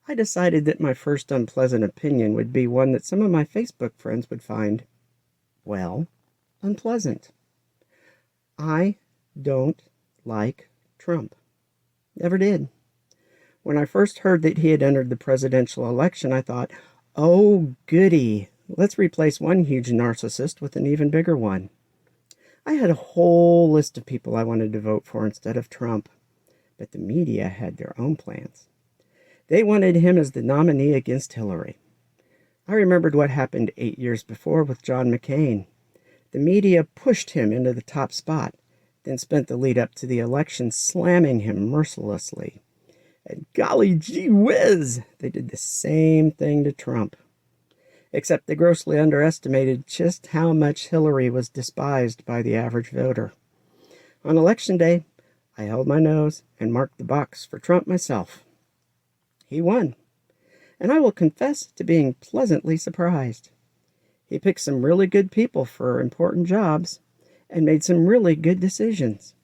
I decided that my first unpleasant opinion would be one that some of my Facebook friends would find, well, unpleasant. I don't like Trump. Never did. When I first heard that he had entered the presidential election, I thought, oh, goody. Let's replace one huge narcissist with an even bigger one. I had a whole list of people I wanted to vote for instead of Trump, but the media had their own plans. They wanted him as the nominee against Hillary. I remembered what happened 8 years before with John McCain. The media pushed him into the top spot, then spent the lead up to the election slamming him mercilessly. And golly gee whiz, they did the same thing to Trump. Except they grossly underestimated just how much Hillary was despised by the average voter. On election day, I held my nose and marked the box for Trump myself. He won, and I will confess to being pleasantly surprised. He picked some really good people for important jobs and made some really good decisions.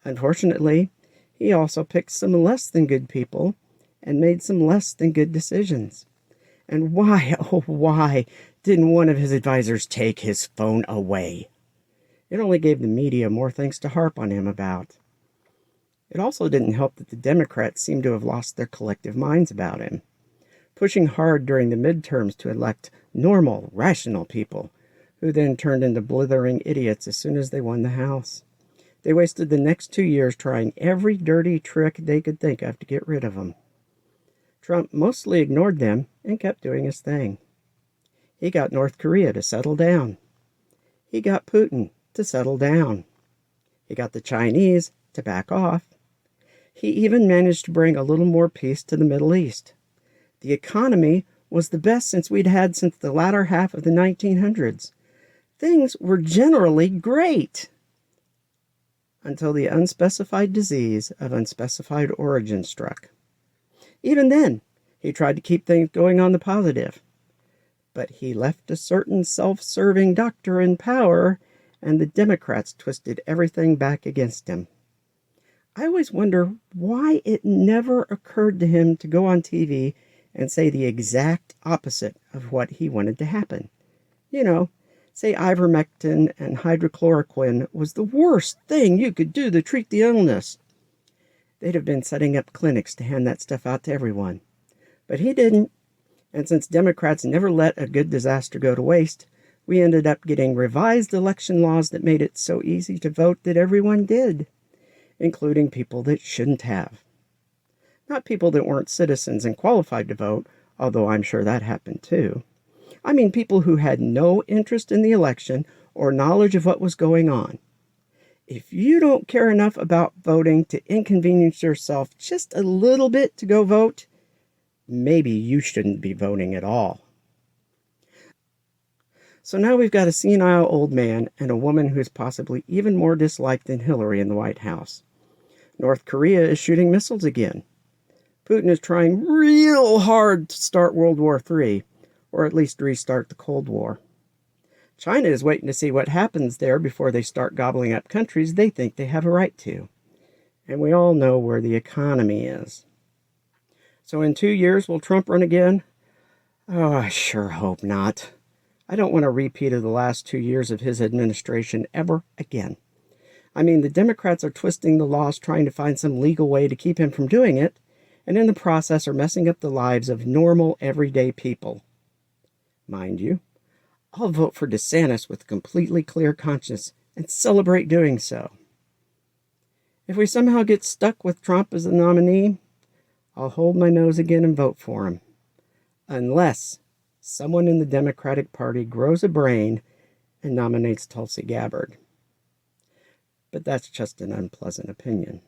Unfortunately, he also picked some less than good people and made some less than good decisions. And why, oh why, didn't one of his advisors take his phone away? It only gave the media more things to harp on him about. It also didn't help that the Democrats seemed to have lost their collective minds about him, pushing hard during the midterms to elect normal, rational people, who then turned into blithering idiots as soon as they won the House. They wasted the next 2 years trying every dirty trick they could think of to get rid of him. Trump mostly ignored them and kept doing his thing. He got North Korea to settle down. He got Putin to settle down. He got the Chinese to back off. He even managed to bring a little more peace to the Middle East. The economy was the best we'd had since the latter half of the 1900s. Things were generally great. Until the unspecified disease of unspecified origin struck. Even then, he tried to keep things going on the positive. But he left a certain self-serving doctor in power, and the Democrats twisted everything back against him. I always wonder why it never occurred to him to go on TV and say the exact opposite of what he wanted to happen. You know, say ivermectin and hydrochloroquine was the worst thing you could do to treat the illness. They'd have been setting up clinics to hand that stuff out to everyone. But he didn't. And since Democrats never let a good disaster go to waste, we ended up getting revised election laws that made it so easy to vote that everyone did, including people that shouldn't have. Not people that weren't citizens and qualified to vote, although I'm sure that happened too. I mean people who had no interest in the election or knowledge of what was going on. If you don't care enough about voting to inconvenience yourself just a little bit to go vote, maybe you shouldn't be voting at all. So now we've got a senile old man and a woman who's possibly even more disliked than Hillary in the White House. North Korea is shooting missiles again. Putin is trying real hard to start World War III, or at least restart the Cold War. China is waiting to see what happens there before they start gobbling up countries they think they have a right to. And we all know where the economy is. So in 2 years, will Trump run again? Oh, I sure hope not. I don't want a repeat of the last 2 years of his administration ever again. I mean, the Democrats are twisting the laws trying to find some legal way to keep him from doing it, and in the process are messing up the lives of normal, everyday people. Mind you, I'll vote for DeSantis with a completely clear conscience and celebrate doing so. If we somehow get stuck with Trump as the nominee, I'll hold my nose again and vote for him. Unless someone in the Democratic Party grows a brain and nominates Tulsi Gabbard. But that's just an unpleasant opinion.